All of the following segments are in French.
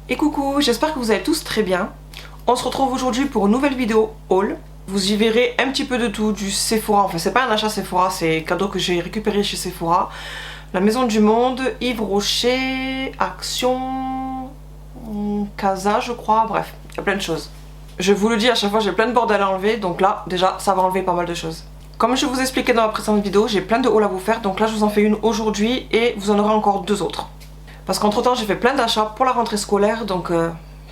Et coucou, j'espère que vous allez tous très bien. On se retrouve aujourd'hui pour une nouvelle vidéo haul. Vous y verrez un petit peu de tout, du Sephora, enfin c'est pas un achat Sephora, c'est un cadeau que j'ai récupéré chez Sephora. La Maison du Monde, Yves Rocher, Action, Casa je crois, bref, il y a plein de choses. Je vous le dis, à chaque fois j'ai plein de bordel à enlever, donc là déjà ça va enlever pas mal de choses. Comme je vous expliquais dans la précédente vidéo, j'ai plein de hauls à vous faire, donc là je vous en fais une aujourd'hui et vous en aurez encore deux autres. Parce qu'entre temps j'ai fait plein d'achats pour la rentrée scolaire, donc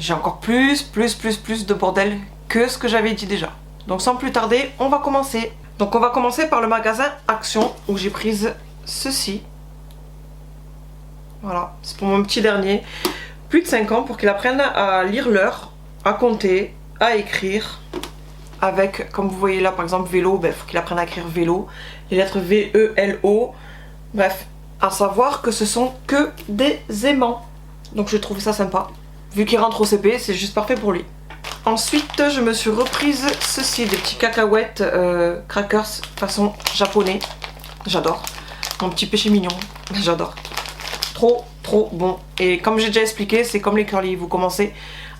j'ai encore plus de bordel que ce que j'avais dit déjà. Donc sans plus tarder, on va commencer. Donc on va commencer par le magasin Action où j'ai prise ceci. Voilà, c'est pour mon petit dernier. Plus de 5 ans pour qu'il apprenne à lire l'heure, à compter, à écrire. Avec, comme vous voyez là par exemple vélo, il faut qu'il apprenne à écrire vélo. Les lettres V-E-L-O. Bref, à savoir que ce sont que des aimants. Donc je trouve ça sympa. Vu qu'il rentre au CP, c'est juste parfait pour lui. Ensuite, je me suis reprise ceci, des petits cacahuètes crackers façon japonais. J'adore. Mon petit péché mignon. J'adore. Trop bon. Et comme j'ai déjà expliqué, c'est comme les curly. Vous commencez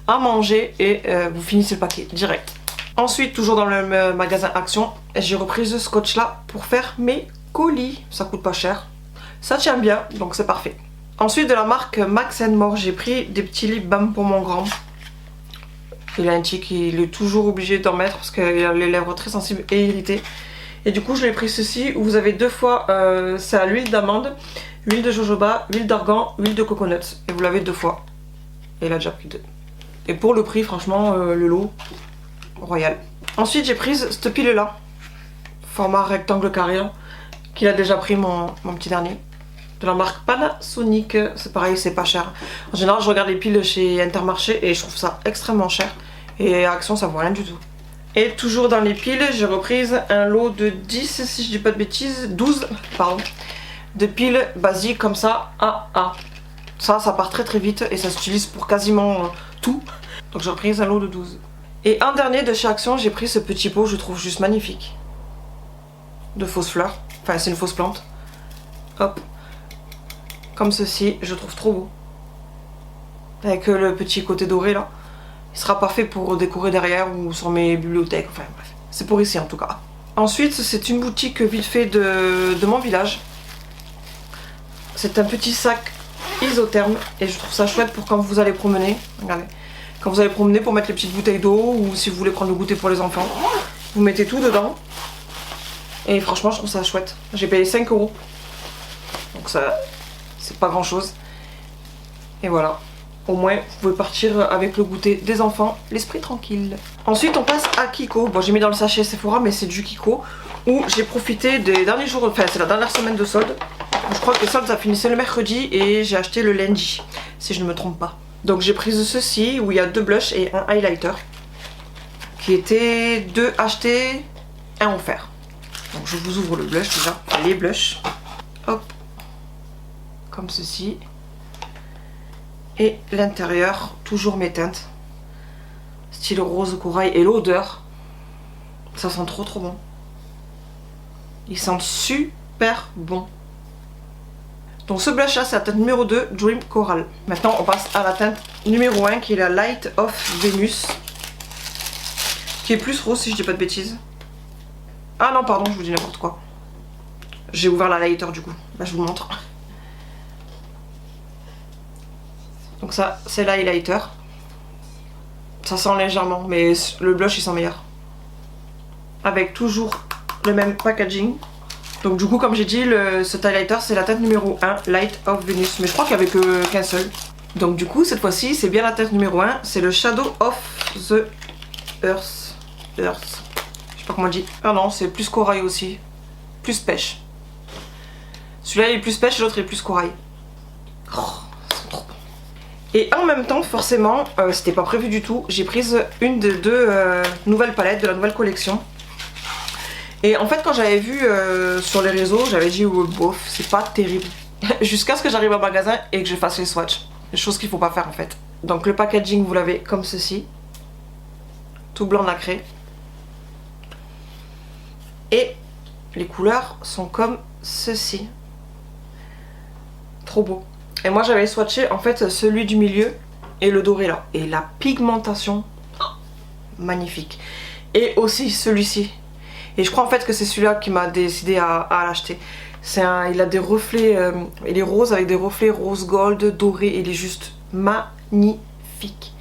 à manger et vous finissez le paquet direct. Ensuite, toujours dans le magasin Action, j'ai repris ce scotch là pour faire mes colis. Ça coûte pas cher. Ça tient bien, donc c'est parfait. Ensuite, de la marque Max & More, j'ai pris des petits lip balm pour mon grand. Il a un tic, il est toujours obligé d'en mettre parce qu'il a les lèvres très sensibles et irritées. Et du coup, je lui ai pris ceci où vous avez deux fois, c'est à l'huile d'amande, huile de jojoba, huile d'argan, huile de coconut. Et vous l'avez deux fois. Et il a déjà pris deux. Et pour le prix, franchement, le lot, royal. Ensuite, j'ai pris cette pile là, format rectangle carré, qu'il a déjà pris mon petit dernier. De la marque Panasonic, c'est pareil, c'est pas cher. En général, je regarde les piles chez Intermarché et je trouve ça extrêmement cher. Et à Action, ça vaut rien du tout. Et toujours dans les piles, j'ai reprise un lot de 10, si je dis pas de bêtises, 12, pardon, de piles basiques comme ça, AA. Ça part très vite et ça s'utilise pour quasiment tout. Donc j'ai repris un lot de 12. Et un dernier de chez Action, j'ai pris ce petit pot, je trouve juste magnifique. De fausses fleurs. Enfin, c'est une fausse plante. Hop. Comme ceci, je trouve trop beau. Avec le petit côté doré là. Il sera parfait pour décorer derrière ou sur mes bibliothèques. Enfin bref, c'est pour ici en tout cas. Ensuite, c'est une boutique vite fait de mon village. C'est un petit sac isotherme et je trouve ça chouette pour quand vous allez promener. Regardez. Quand vous allez promener pour mettre les petites bouteilles d'eau ou si vous voulez prendre le goûter pour les enfants. Vous mettez tout dedans. Et franchement, je trouve ça chouette. J'ai payé 5 €. Donc ça, c'est pas grand chose. Et voilà. Au moins, vous pouvez partir avec le goûter des enfants, l'esprit tranquille. Ensuite, on passe à Kiko. Bon, j'ai mis dans le sachet Sephora, mais c'est du Kiko. Où j'ai profité des derniers jours, enfin, c'est la dernière semaine de soldes. Je crois que les soldes, ça finissait le mercredi et j'ai acheté le lundi, si je ne me trompe pas. Donc, j'ai pris ceci, où il y a 2 blushs et un highlighter. Qui étaient 2 achetés, 1 offert. Donc, je vous ouvre le blush déjà. Les blushs. Hop. Comme ceci. Et l'intérieur, toujours mes teintes. Style rose corail. Et l'odeur, ça sent trop bon. Ils sentent super bon. Donc ce blush là, c'est la teinte numéro 2, Dream Coral. Maintenant, on passe à la teinte numéro 1, qui est la Light of Venus. Qui est plus rose, si je dis pas de bêtises. Ah non, pardon, je vous dis n'importe quoi. J'ai ouvert la lighter du coup. Là, je vous montre. Donc ça, c'est l'highlighter. Ça sent légèrement, mais le blush, il sent meilleur. Avec toujours le même packaging. Donc du coup, comme j'ai dit, cet highlighter, c'est la teinte numéro 1, Light of Venus. Mais je crois qu'il n'y avait qu'un seul. Donc du coup, cette fois-ci, c'est bien la teinte numéro 1. C'est le Shadow of the Earth. Je sais pas comment on dit. Ah non, c'est plus corail aussi. Plus pêche. Celui-là, il est plus pêche, l'autre est plus corail. Oh. Et en même temps, forcément, c'était pas prévu du tout, j'ai prise une des 2 nouvelles palettes de la nouvelle collection. Et en fait, quand j'avais vu sur les réseaux, j'avais dit oh, bof, c'est pas terrible. Jusqu'à ce que j'arrive au magasin et que je fasse les swatchs. Des choses qu'il faut pas faire en fait. Donc le packaging, vous l'avez comme ceci. Tout blanc nacré. Et les couleurs sont comme ceci. Trop beau. Et moi j'avais swatché en fait celui du milieu et le doré là. Et la pigmentation, magnifique. Et aussi celui-ci. Et je crois en fait que c'est celui-là qui m'a décidé à l'acheter. Il a des reflets, il est rose avec des reflets rose gold doré. Il est juste magnifique.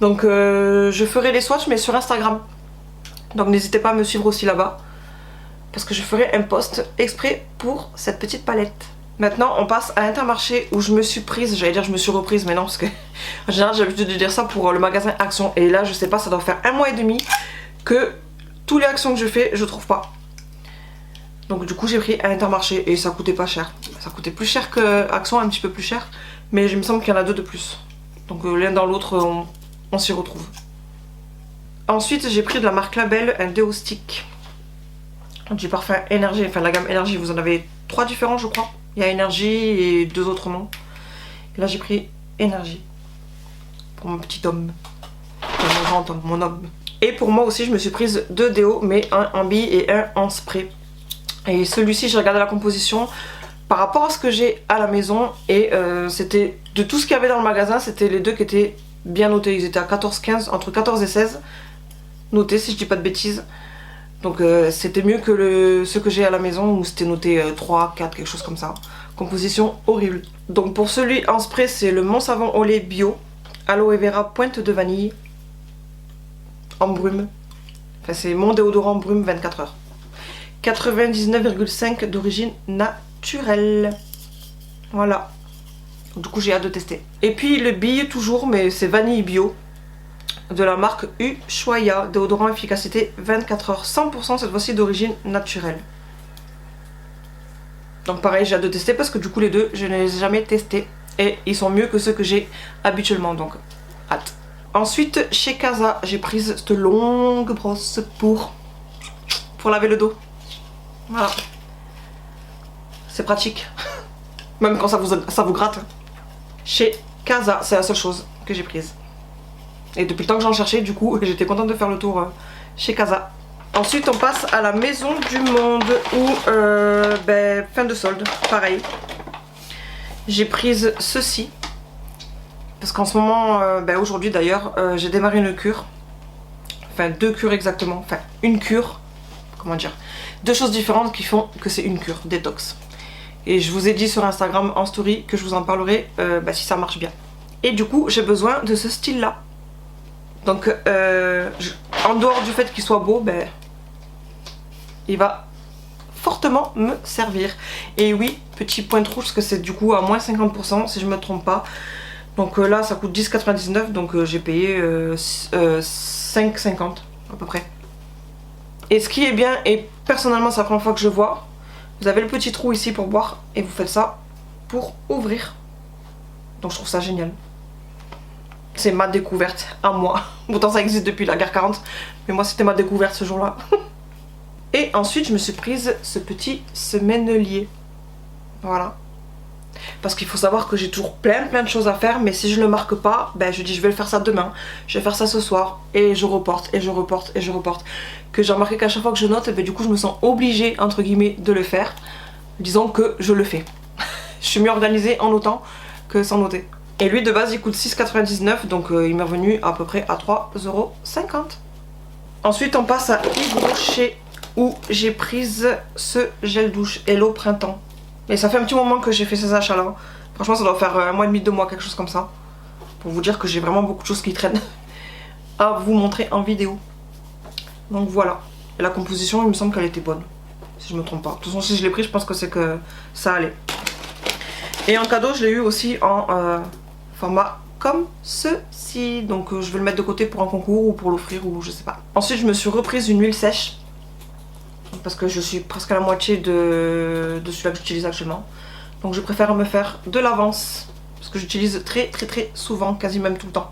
Donc je ferai les swatchs mais sur Instagram. Donc n'hésitez pas à me suivre aussi là-bas. Parce que je ferai un post exprès pour cette petite palette. Maintenant on passe à Intermarché où je me suis prise, j'allais dire je me suis reprise mais non parce que en général j'ai l'habitude de dire ça pour le magasin Action. Et là je sais pas, ça doit faire 1 mois et demi que tous les actions que je fais je trouve pas. Donc du coup j'ai pris à Intermarché et ça coûtait pas cher. Ça coûtait plus cher que Action, un petit peu plus cher. Mais il me semble qu'il y en a 2 de plus. Donc l'un dans l'autre on s'y retrouve. Ensuite j'ai pris de la marque Label un déo stick. Du parfum énergie, enfin la gamme énergie, vous en avez 3 différents je crois. Il y a énergie et 2 autres noms. Et là j'ai pris énergie. Pour mon petit homme. Pour mon grand homme, mon homme. Et pour moi aussi je me suis prise 2 déos, mais un en bille et un en spray. Et celui-ci j'ai regardé la composition par rapport à ce que j'ai à la maison. Et c'était de tout ce qu'il y avait dans le magasin, c'était les 2 qui étaient bien notés. Ils étaient à 14-15, entre 14 et 16 notés si je dis pas de bêtises. Donc c'était mieux que ce que j'ai à la maison où c'était noté 3, 4, quelque chose comme ça. Composition horrible. Donc pour celui en spray c'est le Mon Savon au lait bio, aloe vera pointe de vanille, en brume. Enfin c'est mon déodorant en brume 24 heures. 99,5 d'origine naturelle. Voilà. Du coup j'ai hâte de tester. Et puis le bille toujours mais c'est vanille bio. De la marque Ushuaïa, déodorant efficacité 24 heures, 100% cette fois-ci d'origine naturelle. Donc pareil j'ai hâte de tester parce que du coup les 2 je ne les ai jamais testés. Et ils sont mieux que ceux que j'ai habituellement, donc hâte. Ensuite chez Casa j'ai pris cette longue brosse pour laver le dos. Voilà. C'est pratique. Même quand ça vous gratte. Chez Casa c'est la seule chose que j'ai prise. Et depuis le temps que j'en cherchais, du coup, j'étais contente de faire le tour chez Casa. Ensuite, on passe à la Maison du Monde où, fin de solde, pareil. J'ai prise ceci. Parce qu'en ce moment, aujourd'hui d'ailleurs, j'ai démarré une cure. Enfin, 2 cures exactement. Enfin, une cure. Comment dire, 2 choses différentes qui font que c'est une cure, détox. Et je vous ai dit sur Instagram en story que je vous en parlerai si ça marche bien. Et du coup, j'ai besoin de ce style-là. Donc en dehors du fait qu'il soit beau, il va fortement me servir. Et oui, petit point rouge parce que c'est du coup à moins 50% si je me trompe pas. Donc là ça coûte 10,99 donc j'ai payé 5,50 à peu près. Et ce qui est bien, et personnellement c'est la première fois que je vois, vous avez le petit trou ici pour boire et vous faites ça pour ouvrir. Donc je trouve ça génial. C'est ma découverte à moi. Pourtant ça existe depuis la guerre 40. Mais moi c'était ma découverte ce jour-là. Et ensuite je me suis prise ce petit semennelier. Voilà. Parce qu'il faut savoir que j'ai toujours plein de choses à faire. Mais si je ne le marque pas, je dis je vais le faire ça demain. Je vais faire ça ce soir. Et je reporte, et je reporte, et je reporte. Que j'ai remarqué qu'à chaque fois que je note, du coup je me sens obligée entre guillemets de le faire. Disons que je le fais. Je suis mieux organisée en notant que sans noter. Et lui de base il coûte 6,99 donc il m'est revenu à peu près à 3,50 €. Ensuite on passe à Yves Rocher où j'ai prise ce gel douche Hello Printemps. Et ça fait un petit moment que j'ai fait ces achats là. Franchement ça doit faire 1 mois et demi, 2 mois, quelque chose comme ça. Pour vous dire que j'ai vraiment beaucoup de choses qui traînent à vous montrer en vidéo. Donc voilà. Et la composition il me semble qu'elle était bonne. Si je me trompe pas. De toute façon si je l'ai pris je pense que c'est que ça allait. Et en cadeau je l'ai eu aussi en format comme ceci. Donc je vais le mettre de côté pour un concours ou pour l'offrir ou je sais pas. Ensuite je me suis reprise une huile sèche. Parce que je suis presque à la moitié de celui-là que j'utilise actuellement. Donc je préfère me faire de l'avance. Parce que j'utilise très souvent, quasi même tout le temps.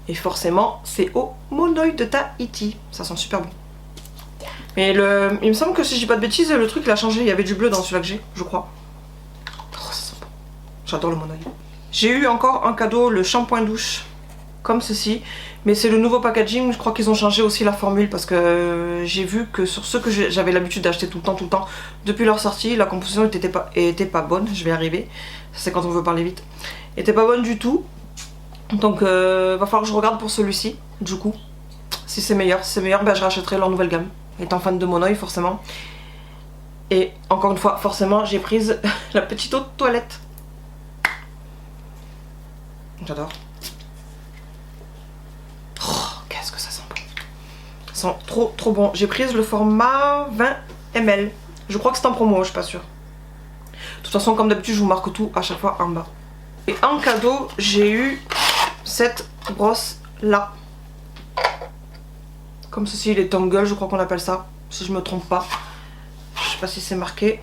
Et forcément c'est au Monoï de Tahiti. Ça sent super bon. Mais il me semble que si je dis pas de bêtises, le truc il a changé. Il y avait du bleu dans celui-là que j'ai, je crois. Oh ça sent bon. J'adore le Monoï. J'ai eu encore en cadeau le shampoing douche comme ceci, mais c'est le nouveau packaging. Je crois qu'ils ont changé aussi la formule parce que j'ai vu que sur ceux que j'avais l'habitude d'acheter tout le temps depuis leur sortie, la composition était pas bonne. Je vais y arriver, c'est quand on veut parler vite, était pas bonne du tout. Donc va falloir que je regarde pour celui-ci, du coup. Si c'est meilleur, ben, je rachèterai leur nouvelle gamme. Étant fan de Monoi forcément. Et encore une fois, forcément, j'ai prise la petite eau de toilette. J'adore. Oh, qu'est-ce que ça sent bon. Ça sent trop bon. J'ai prise le format 20 ml. Je crois que c'est en promo, je suis pas sûre. De toute façon, comme d'habitude, je vous marque tout à chaque fois en bas. Et en cadeau, j'ai eu cette brosse là. Comme ceci, les tangles, je crois qu'on appelle ça, si je me trompe pas. Je sais pas si c'est marqué.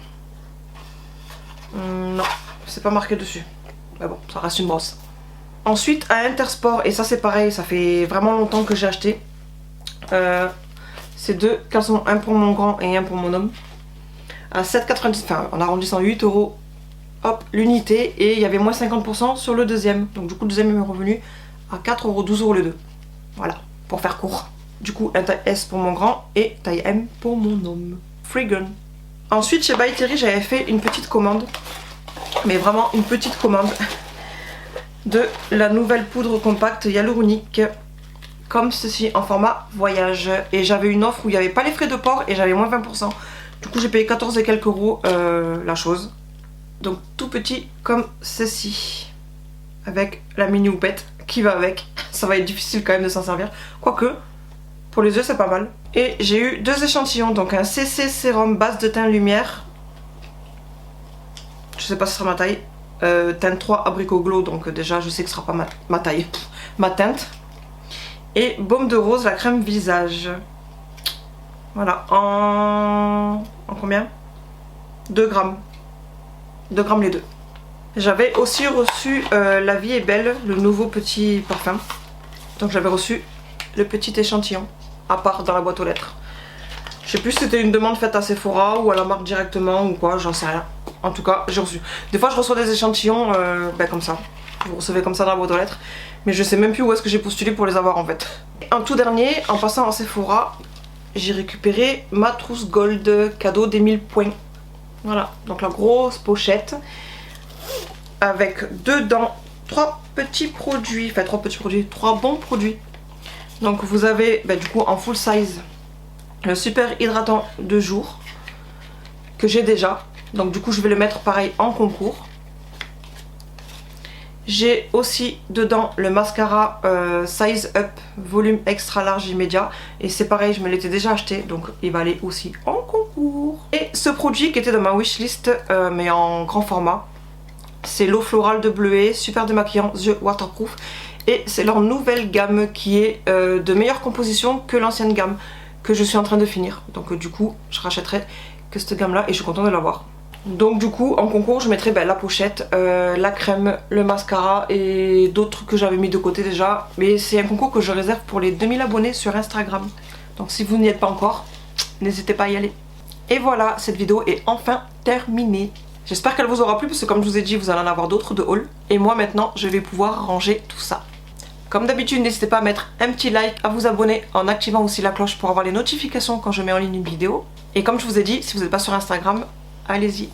Non, c'est pas marqué dessus. Mais bon, ça reste une brosse. Ensuite, à Intersport, et ça c'est pareil, ça fait vraiment longtemps que j'ai acheté. C'est deux caleçons, un pour mon grand et un pour mon homme. À 7,90, enfin en arrondissant 8 €, hop, l'unité. Et il y avait moins 50% sur le deuxième. Donc du coup, le deuxième est revenu à 4 €, 12 € les deux. Voilà, pour faire court. Du coup, un taille S pour mon grand et taille M pour mon homme. Free gun. Ensuite, chez By Terry, j'avais fait une petite commande. Mais vraiment une petite commande. De la nouvelle poudre compacte hyaluronique. Comme ceci, en format voyage. Et j'avais une offre où il n'y avait pas les frais de port et j'avais moins 20%. Du coup, j'ai payé 14 et quelques euros la chose. Donc tout petit comme ceci. Avec la mini houppette qui va avec. Ça va être difficile quand même de s'en servir. Quoique... Pour les yeux, c'est pas mal. Et j'ai eu deux échantillons. Donc un CC sérum base de teint lumière. Je sais pas si ce sera ma taille. Teinte 3 abricot glow. Donc déjà, je sais que ce sera pas ma taille. Ma teinte. Et baume de rose, la crème visage. Voilà. En combien 2 grammes. 2 grammes les deux. J'avais aussi reçu La Vie est Belle, le nouveau petit parfum. Donc j'avais reçu le petit échantillon. À part dans la boîte aux lettres. Je sais plus si c'était une demande faite à Sephora ou à la marque directement ou quoi, j'en sais rien. En tout cas, j'ai reçu. Des fois, je reçois des échantillons comme ça. Vous recevez comme ça dans la boîte aux lettres. Mais je sais même plus où est-ce que j'ai postulé pour les avoir en fait. En tout dernier, en passant à Sephora, j'ai récupéré ma trousse gold cadeau des 1000 points. Voilà, donc la grosse pochette. Avec dedans 3 petits produits. Enfin, 3 petits produits, 3 bons produits. Donc vous avez du coup en full size le super hydratant de jour que j'ai déjà. Donc du coup je vais le mettre pareil en concours. J'ai aussi dedans le mascara Size Up volume extra large immédiat. Et c'est pareil, je me l'étais déjà acheté. Donc il va aller aussi en concours. Et ce produit qui était dans ma wishlist mais en grand format. C'est l'eau florale de Bleuet, super démaquillant, yeux waterproof. Et c'est leur nouvelle gamme qui est de meilleure composition que l'ancienne gamme que je suis en train de finir. Donc du coup, je rachèterai que cette gamme là et je suis contente de l'avoir. Donc du coup, en concours, je mettrai la pochette, la crème, le mascara et d'autres que j'avais mis de côté déjà. Mais c'est un concours que je réserve pour les 2000 abonnés sur Instagram. Donc si vous n'y êtes pas encore, n'hésitez pas à y aller. Et voilà, cette vidéo est enfin terminée. J'espère qu'elle vous aura plu parce que comme je vous ai dit, vous allez en avoir d'autres de haul. Et moi maintenant, je vais pouvoir ranger tout ça. Comme d'habitude, n'hésitez pas à mettre un petit like, à vous abonner en activant aussi la cloche pour avoir les notifications quand je mets en ligne une vidéo. Et comme je vous ai dit, si vous n'êtes pas sur Instagram, allez-y.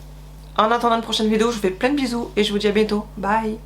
En attendant une prochaine vidéo, je vous fais plein de bisous et je vous dis à bientôt. Bye!